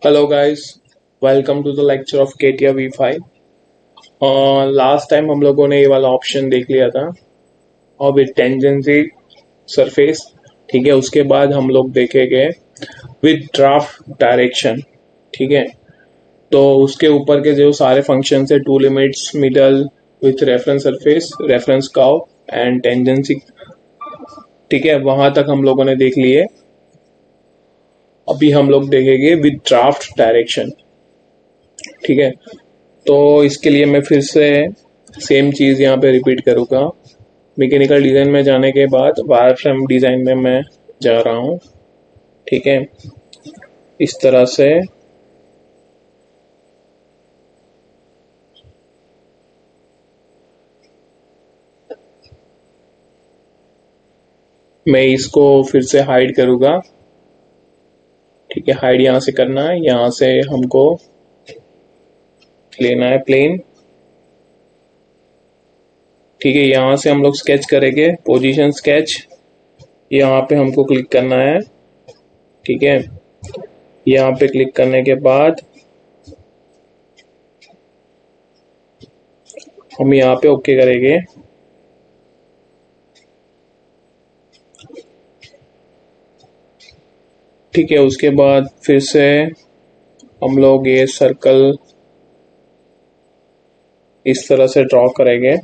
Hello guys, welcome to the lecture of KTIA V5। Last time हम लोगों ने ये वाला ऑप्शन देख लिया था और विद टेंजेंसी सरफेस। ठीक है, उसके बाद हम लोग देखेंगे विद ड्राफ्ट डायरेक्शन। ठीक है, तो उसके ऊपर के जो सारे फंक्शन है, to limits, middle, with reference surface, reference curve and tangency. ठीक है, वहां तक हम लोगों ने देख लिए। अभी हम लोग देखेंगे विद ड्राफ्ट डायरेक्शन। ठीक है, तो इसके लिए मैं फिर से सेम चीज़ यहाँ पे रिपीट करूँगा। मैकेनिकल डिज़ाइन में जाने के बाद वायर फ्रेम डिज़ाइन में मैं जा रहा हूँ। ठीक है, इस तरह से मैं इसको फिर से हाइड करूँगा। ठीक है, हाइड यहाँ से करना है, यहाँ से हमको लेना है प्लेन। ठीक है, यहाँ से हम लोग स्केच करेंगे, पोजीशन स्केच। यहाँ पे हमको क्लिक करना है। ठीक है, यहाँ पे क्लिक करने के बाद हम यहाँ पे ओके करेंगे। ठीक है, उसके बाद फिर से हम लोग ये सर्कल इस तरह से ड्रॉ करेंगे।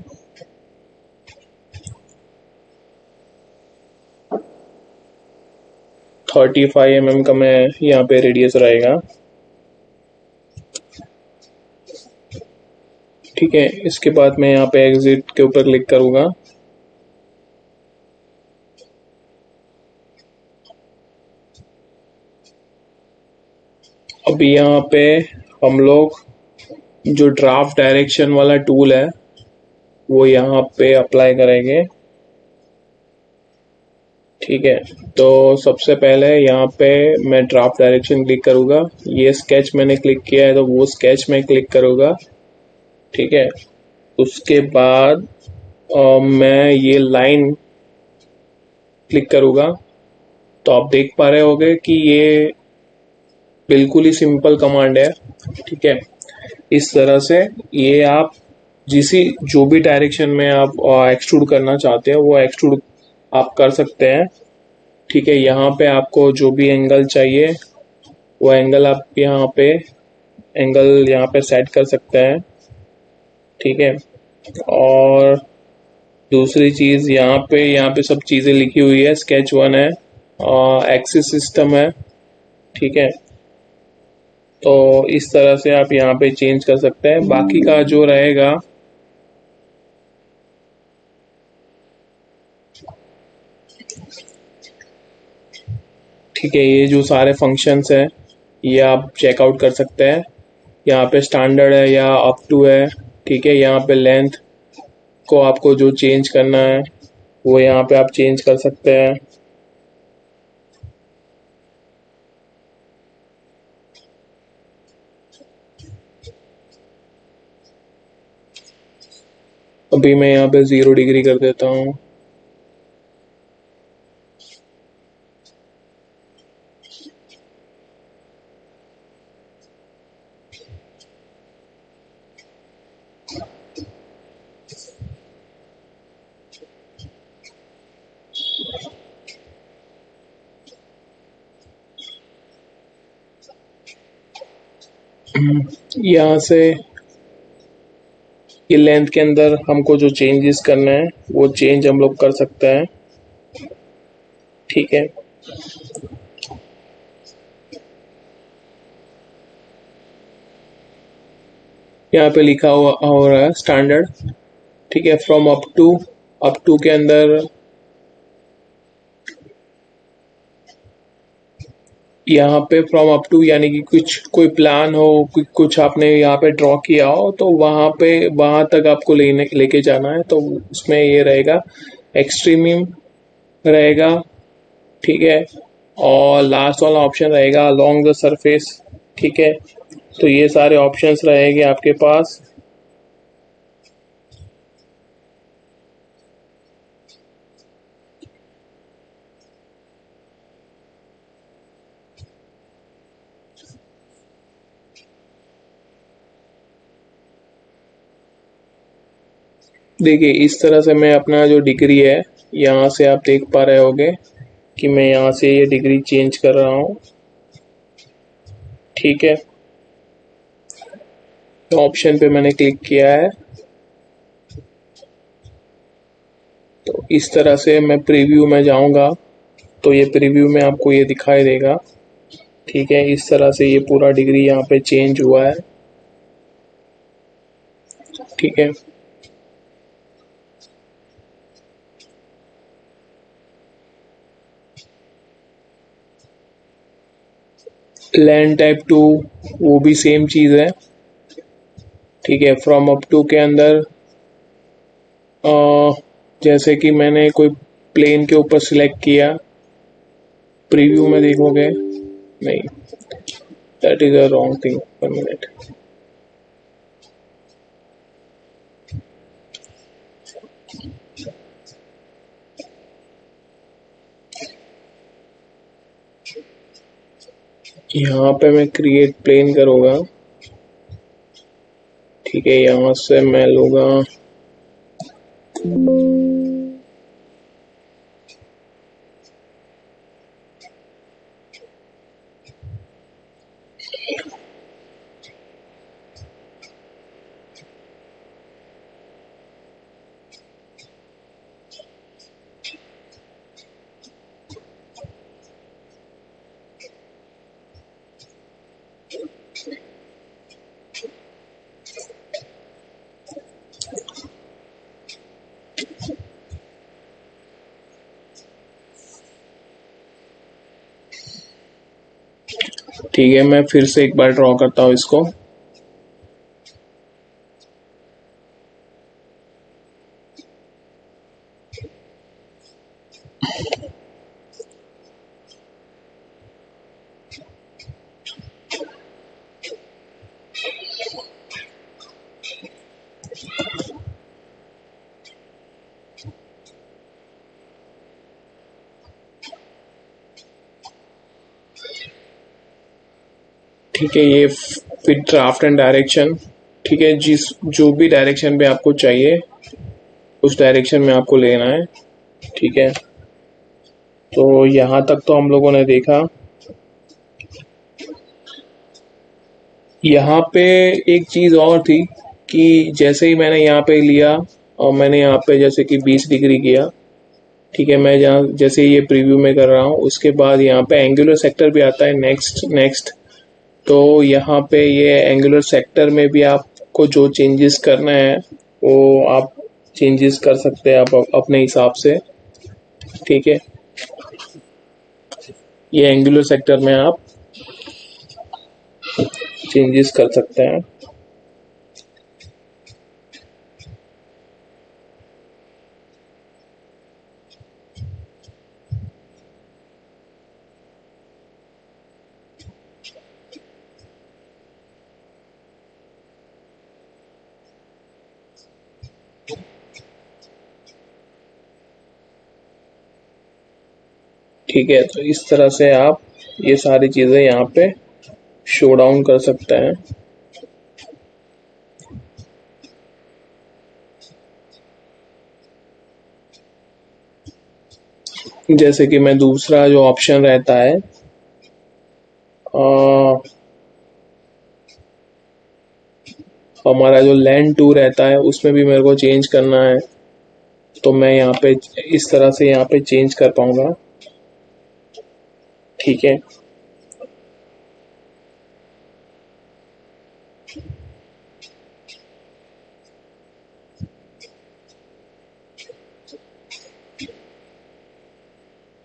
35 mm का मैं यहाँ पे रेडियस रहेगा। ठीक है, इसके बाद मैं यहाँ पे एग्जिट के ऊपर क्लिक करूँगा। अभी यहाँ पे हम लोग जो ड्राफ्ट डायरेक्शन वाला टूल है वो यहाँ पे अप्लाई करेंगे। ठीक है, तो सबसे पहले यहाँ पे मैं ड्राफ्ट डायरेक्शन क्लिक करूँगा। ये स्केच मैंने क्लिक किया है तो वो स्केच में क्लिक करूँगा। ठीक है, उसके बाद मैं ये लाइन क्लिक करूँगा। तो आप देख पा रहे होगे कि ये बिल्कुल ही सिंपल कमांड है। ठीक है, इस तरह से ये आप जो भी डायरेक्शन में आप एक्सट्रूड करना चाहते हैं वो एक्सट्रूड आप कर सकते हैं। ठीक है, यहाँ पे आपको जो भी एंगल चाहिए वो एंगल आप यहाँ पे सेट कर सकते हैं। ठीक है, और दूसरी चीज़ यहाँ पे सब चीज़ें लिखी हुई है। स्केच वन है, एक्सिस सिस्टम है। ठीक है, तो इस तरह से आप यहाँ पे चेंज कर सकते हैं। बाकी का जो रहेगा, ठीक है, ये जो सारे फंक्शंस है ये आप चेकआउट कर सकते हैं। यहाँ पे स्टैंडर्ड है या अप टू है। ठीक है, यहाँ पे लेंथ को आपको जो चेंज करना है वो यहाँ पे आप चेंज कर सकते हैं। अभी मैं यहाँ पे 0 डिग्री कर देता हूँ। यहाँ से ये लेंथ के अंदर हमको जो चेंजेस करना है वो चेंज हम लोग कर सकते हैं। ठीक है, यहाँ पे लिखा हुआ हो रहा है स्टैंडर्ड। ठीक है, फ्रॉम अप टू के अंदर यहाँ पे फ्रॉम अप टू यानी कि कुछ कोई प्लान हो, कुछ आपने यहाँ पे ड्रॉ किया हो तो वहां तक आपको लेके जाना है। तो उसमें ये रहेगा एक्सट्रीमिम रहेगा। ठीक है, और लास्ट वाला ऑप्शन रहेगा अलोंग द सरफेस। ठीक है, तो ये सारे ऑप्शंस रहेंगे आपके पास। देखिए इस तरह से मैं अपना जो डिग्री है यहाँ से आप देख पा रहे होगे कि मैं यहाँ से ये डिग्री चेंज कर रहा हूँ। ठीक है, तो ऑप्शन पे मैंने क्लिक किया है। तो इस तरह से मैं प्रीव्यू में जाऊंगा तो ये प्रीव्यू में आपको ये दिखाई देगा। ठीक है, इस तरह से ये पूरा डिग्री यहाँ पे चेंज हुआ है। ठीक है, लैंड टाइप टू वो भी सेम चीज है। ठीक है, फ्रॉम अप टू के अंदर जैसे कि मैंने कोई प्लेन के ऊपर सिलेक्ट किया, प्रीव्यू में देखोगे नहीं, that is a wrong thing, 1 minute. यहाँ पे मैं क्रिएट प्लेन करूँगा। ठीक है, यहाँ से मैं लूँगा ठीक है, मैं फिर से एक बार ड्रॉ करता हूँ इसको। ठीक है, ये फिर ड्राफ्ट एंड डायरेक्शन। ठीक है, जिस जो भी डायरेक्शन पे आपको चाहिए उस डायरेक्शन में आपको लेना है। ठीक है, तो यहाँ तक तो हम लोगों ने देखा। यहाँ पे एक चीज और थी कि जैसे ही मैंने यहाँ पे लिया और मैंने यहाँ पे जैसे कि 20 डिग्री किया। ठीक है, मैं जहाँ जैसे ये प्रीव्यू में कर रहा हूँ उसके बाद यहाँ पे एंगुलर सेक्टर भी आता है, नेक्स्ट नेक्स्ट। तो यहाँ पे ये एंगुलर सेक्टर में भी आपको जो चेंजेस करना है वो आप चेंजेस कर सकते हैं आप अपने हिसाब से। ठीक है, ये एंगुलर सेक्टर में आप चेंजेस कर सकते हैं। ठीक है, तो इस तरह से आप ये सारी चीजें यहाँ पे शो डाउन कर सकते हैं। जैसे कि मैं दूसरा जो ऑप्शन रहता है हमारा जो लैंड टू रहता है उसमें भी मेरे को चेंज करना है। तो मैं यहाँ पे इस तरह से यहाँ पे चेंज कर पाऊंगा। ठीक है,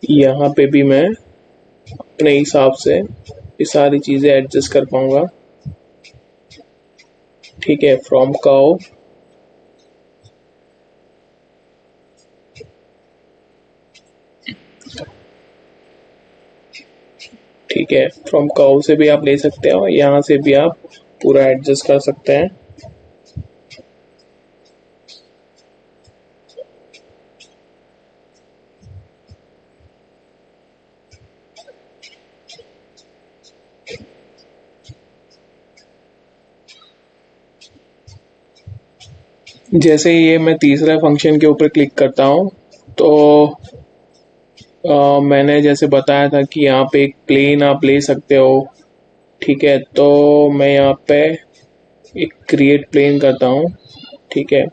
यहाँ पे भी मैं अपने हिसाब से ये सारी चीजें एडजस्ट कर पाऊंगा। ठीक है, फ्रॉम काउ। ठीक है, फ्रॉम काउ से भी आप ले सकते हो, यहाँ से भी आप पूरा एडजस्ट कर सकते हैं। जैसे ही ये मैं तीसरा फंक्शन के ऊपर क्लिक करता हूँ तो मैंने जैसे बताया था कि यहाँ पे एक प्लेन आप ले सकते हो। ठीक है, तो मैं यहाँ पे एक क्रिएट प्लेन करता हूँ। ठीक है,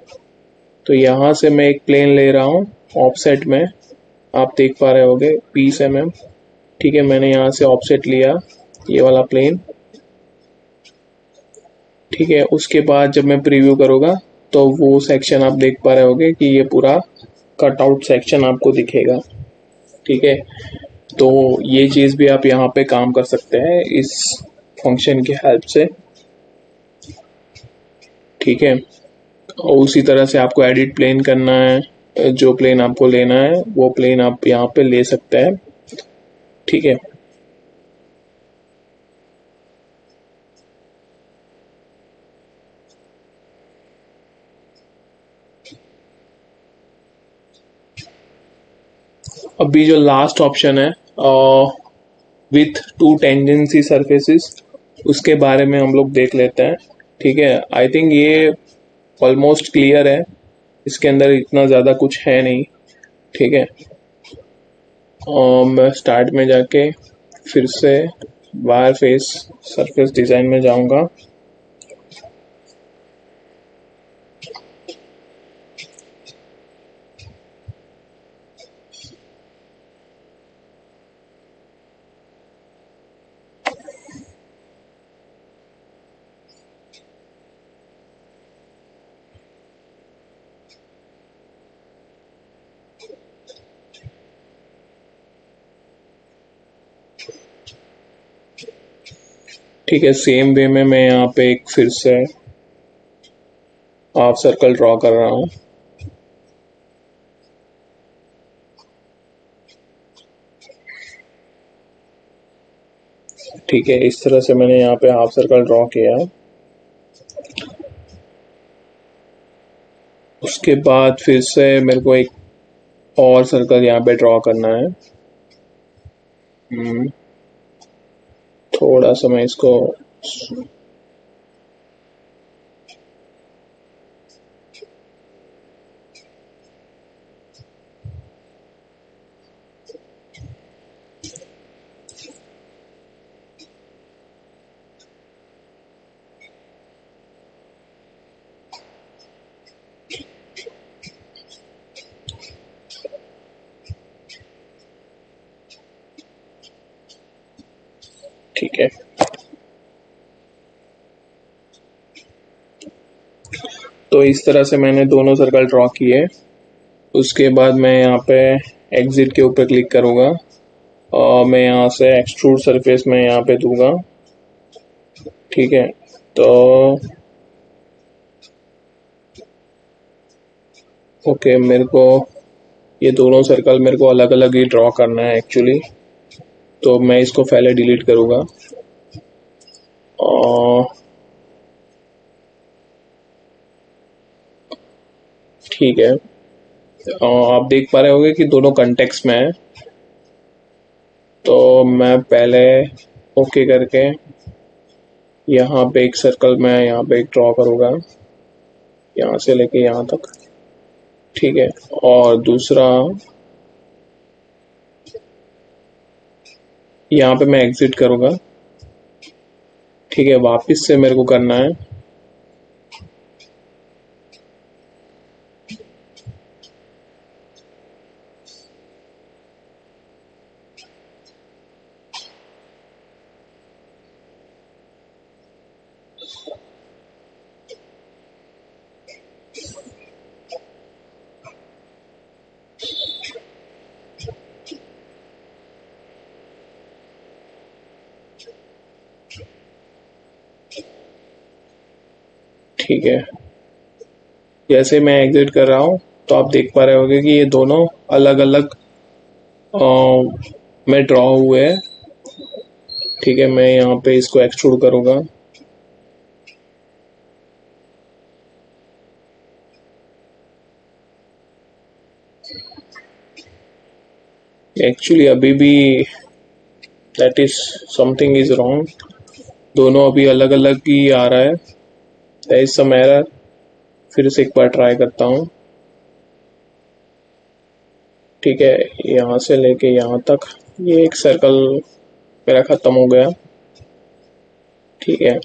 तो यहाँ से मैं एक प्लेन ले रहा हूँ ऑफसेट में, आप देख पा रहे होगे 20 mm। ठीक है, मैंने यहाँ से ऑफसेट लिया ये वाला प्लेन। ठीक है, उसके बाद जब मैं प्रीव्यू करूँगा तो वो सेक्शन आप देख पा रहे होगे कि ये पूरा कटआउट सेक्शन आपको दिखेगा। ठीक है, तो ये चीज़ भी आप यहाँ पे काम कर सकते हैं इस फंक्शन की हेल्प से। ठीक है, और उसी तरह से आपको एडिट प्लेन करना है, जो प्लेन आपको लेना है वो प्लेन आप यहाँ पे ले सकते हैं। ठीक है, अभी जो लास्ट ऑप्शन है विथ टू टेंजेंसी सरफेसेस, उसके बारे में हम लोग देख लेते हैं। ठीक है, आई थिंक ये ऑलमोस्ट क्लियर है, इसके अंदर इतना ज़्यादा कुछ है नहीं। ठीक है, मैं स्टार्ट में जाके फिर से वायर फेस सरफेस डिज़ाइन में जाऊंगा। ठीक है, सेम वे में मैं यहाँ पे एक फिर से हाफ सर्कल ड्रॉ कर रहा हूँ। ठीक है, इस तरह से मैंने यहाँ पे हाफ सर्कल ड्रॉ किया। उसके बाद फिर से मेरे को एक और सर्कल यहाँ पे ड्रॉ करना है। थोड़ा सा मैं इसको ठीक है, तो इस तरह से मैंने दोनों सर्कल ड्रॉ किए। उसके बाद मैं यहाँ पे एग्जिट के ऊपर क्लिक करूँगा और मैं यहाँ से एक्सट्रूड सरफेस में यहाँ पे दूंगा। ठीक है, तो ओके, मेरे को ये दोनों सर्कल मेरे को अलग अलग ही ड्रॉ करना है एक्चुअली, तो मैं इसको पहले डिलीट करूँगा। और ठीक है, आप देख पा रहे होंगे कि दोनों कंटेक्स्ट में है, तो मैं पहले ओके करके यहाँ पे एक सर्कल मैं यहाँ पे एक ड्रॉ करूँगा, यहाँ से लेके यहाँ तक। ठीक है, और दूसरा यहाँ पे मैं एग्जिट करूँगा। ठीक है, वापस से मेरे को करना है। ठीक है, जैसे मैं एग्जिट कर रहा हूँ तो आप देख पा रहे होंगे कि ये दोनों अलग अलग में ड्रॉ हुए हैं। ठीक है, मैं यहाँ पे इसको एक्सट्रूड करूँगा। एक्चुअली अभी भी that is something is wrong, दोनों अभी अलग अलग ही आ रहा है, देयर इज सम एरर। फिर से एक बार ट्राई करता हूँ। ठीक है, यहाँ से लेके यहाँ तक ये एक सर्कल मेरा खत्म हो गया। ठीक है,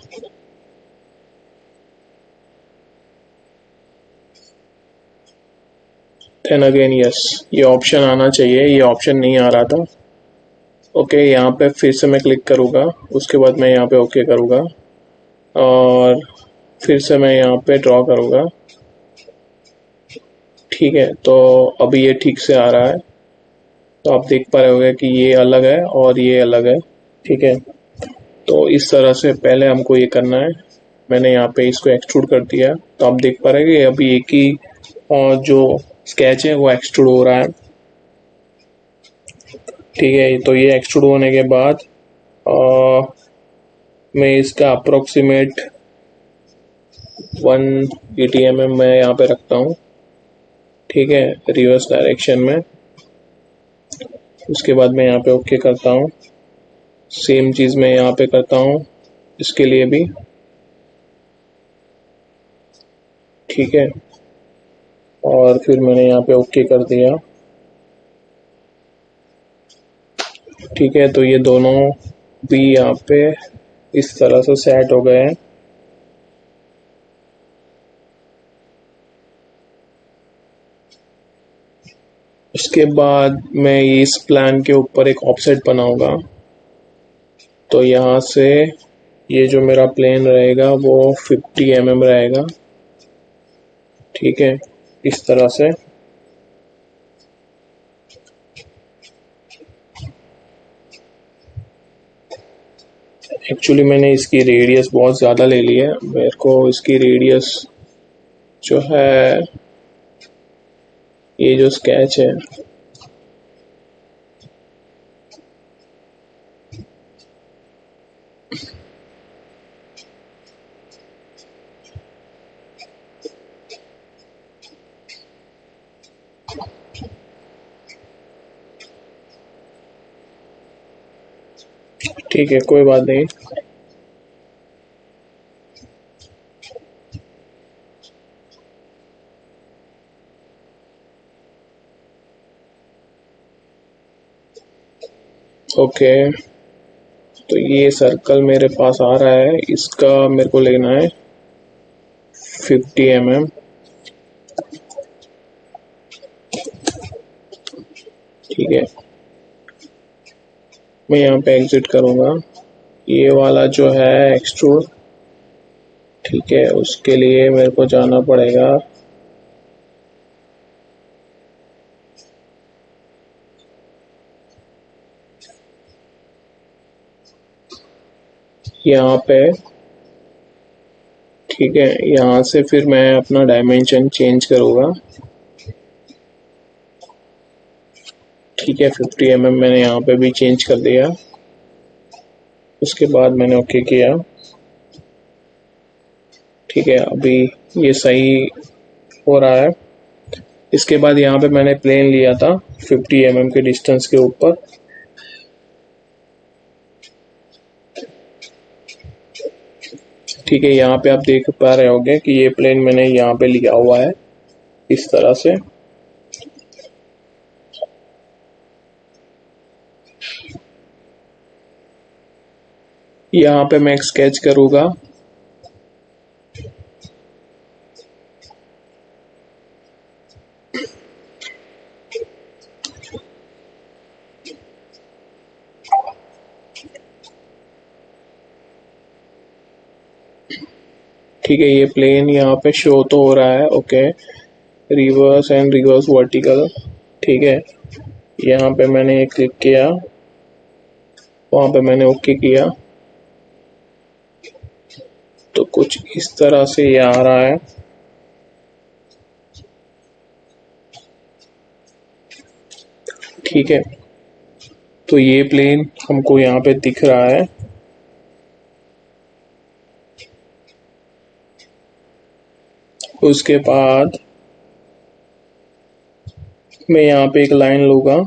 देन अगेन यस, ये ऑप्शन आना चाहिए, ये ऑप्शन नहीं आ रहा था। ओके, यहाँ पे फिर से मैं क्लिक करूँगा, उसके बाद मैं यहाँ पे ओके करूँगा और फिर से मैं यहाँ पे ड्रॉ करूँगा। ठीक है, तो अभी ये ठीक से आ रहा है, तो आप देख पा रहे होंगे कि ये अलग है और ये अलग है। ठीक है, तो इस तरह से पहले हमको ये करना है। मैंने यहाँ पे इसको एक्सट्रूड कर दिया, तो आप देख पा रहे हैं कि अभी एक ही जो स्केच है वो एक्सट्रूड हो रहा है। ठीक है, तो ये एक्सट्रूड होने के बाद मैं इसका अप्रोक्सीमेट 180 mm मैं यहाँ पे रखता हूँ। ठीक है, रिवर्स डायरेक्शन में। उसके बाद मैं यहाँ पे ओके करता हूँ। सेम चीज़ मैं यहाँ पे करता हूँ इसके लिए भी। ठीक है, और फिर मैंने यहाँ पे ओके कर दिया। ठीक है, तो ये दोनों भी यहाँ पे इस तरह से सेट हो गए हैं। उसके बाद मैं इस प्लान के ऊपर एक ऑफसेट बनाऊंगा। तो यहाँ से ये जो मेरा प्लेन रहेगा वो 50 mm रहेगा। ठीक है, इस तरह से। एक्चुअली मैंने इसकी रेडियस बहुत ज़्यादा ले ली है, मेरे को इसकी रेडियस जो है, ये जो स्केच है, ठीक है कोई बात नहीं। ओके, तो ये सर्कल मेरे पास आ रहा है, इसका मेरे को लेना है 50 mm। ठीक है, मैं यहाँ पे एग्जिट करूँगा। ये वाला जो है एक्सट्रूड, ठीक है, उसके लिए मेरे को जाना पड़ेगा यहाँ पे। ठीक है, यहाँ से फिर मैं अपना डायमेंशन चेंज करूँगा। ठीक है, 50 mm मैंने यहाँ पे भी चेंज कर दिया। उसके बाद मैंने ओके किया। ठीक है, अभी ये सही हो रहा है। इसके बाद यहाँ पे मैंने प्लेन लिया था 50 mm के डिस्टेंस के ऊपर। ठीक है, यहाँ पे आप देख पा रहे होंगे कि ये प्लेन मैंने यहाँ पे लिया हुआ है इस तरह से। यहाँ पे मैं एक स्केच करूँगा। ठीक है, ये प्लेन यहाँ पे शो तो हो रहा है। Okay, reverse and reverse vertical. ठीक है, यहाँ पे मैंने एक क्लिक किया, वहाँ पे मैंने ओके किया, तो कुछ इस तरह से ये आ रहा है। ठीक है, तो ये प्लेन हमको यहाँ पे दिख रहा है। उसके बाद मैं यहाँ पे एक लाइन लूँगा।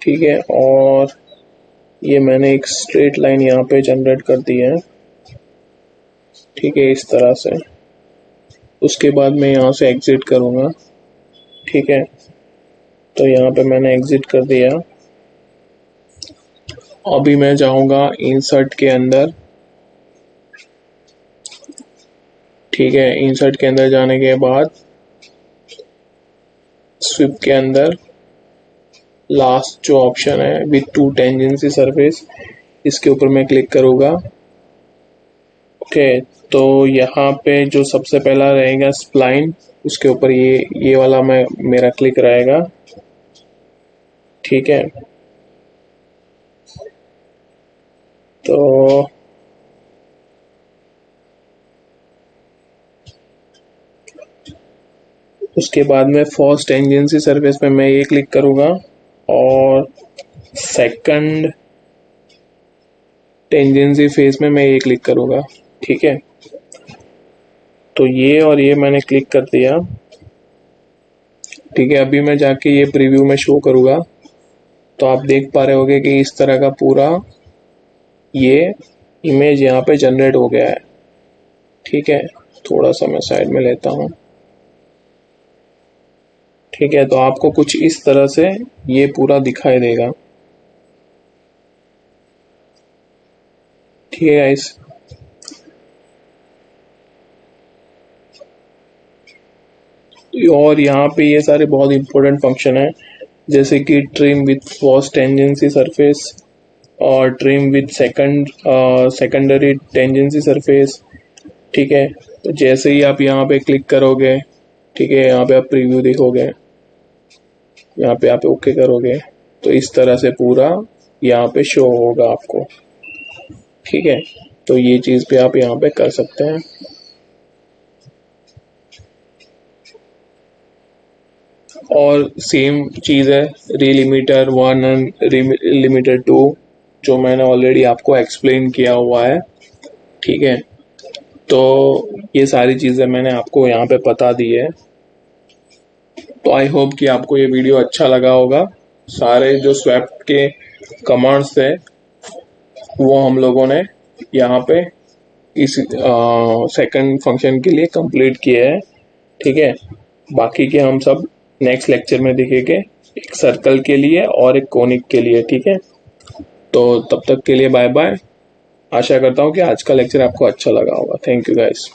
ठीक है, और ये मैंने एक स्ट्रेट लाइन यहाँ पे जनरेट कर दी है। ठीक है, इस तरह से। उसके बाद मैं यहाँ से एग्जिट करूँगा। ठीक है, तो यहाँ पे मैंने एग्जिट कर दिया। अभी मैं जाऊँगा इंसर्ट के अंदर। ठीक है, इंसर्ट के अंदर जाने के बाद स्विप के अंदर लास्ट जो ऑप्शन है विथ टू टेंजेंसी सरफेस, इसके ऊपर मैं क्लिक करूँगा। ओके, तो यहाँ पे जो सबसे पहला रहेगा स्प्लाइन, उसके ऊपर ये वाला मेरा क्लिक रहेगा। ठीक है, तो उसके बाद में फर्स्ट टेंजेंसी सरफेस पे मैं ये क्लिक करूँगा और सेकंड टेंजेंसी फेस में मैं ये क्लिक करूँगा। ठीक है, तो ये और ये मैंने क्लिक कर दिया। ठीक है, अभी मैं जाके ये प्रीव्यू में शो करूँगा तो आप देख पा रहे होगे कि इस तरह का पूरा ये इमेज यहाँ पे जनरेट हो गया है। ठीक है, थोड़ा सा मैं साइड में लेता हूँ। ठीक है, तो आपको कुछ इस तरह से ये पूरा दिखाई देगा। ठीक है गाइस, और यहाँ पे ये सारे बहुत इंपॉर्टेंट फंक्शन है, जैसे कि trim with first tangency surface और trim with secondary tangency surface. ठीक है, तो जैसे ही आप यहाँ पे क्लिक करोगे, ठीक है, यहाँ पे आप प्रीव्यू देखोगे, यहाँ पे आप ओके करोगे तो इस तरह से पूरा यहाँ पे शो होगा आपको। ठीक है, तो ये चीज़ भी आप यहाँ पे कर सकते हैं। और सेम चीज़ है रीलिमिटर 1 और रीलिमिटर 2, जो मैंने ऑलरेडी आपको एक्सप्लेन किया हुआ है। ठीक है, तो ये सारी चीज़ें मैंने आपको यहाँ पे बता दी है। तो आई होप कि आपको ये वीडियो अच्छा लगा होगा। सारे जो स्वेप्ट के कमांड्स थे वो हम लोगों ने यहाँ पे इस सेकंड फंक्शन के लिए कंप्लीट किया है। ठीक है, बाकी के हम सब नेक्स्ट लेक्चर में देखेंगे, एक सर्कल के लिए और एक कोनिक के लिए। ठीक है, तो तब तक के लिए बाय बाय। आशा करता हूँ कि आज का लेक्चर आपको अच्छा लगा होगा। Thank you guys.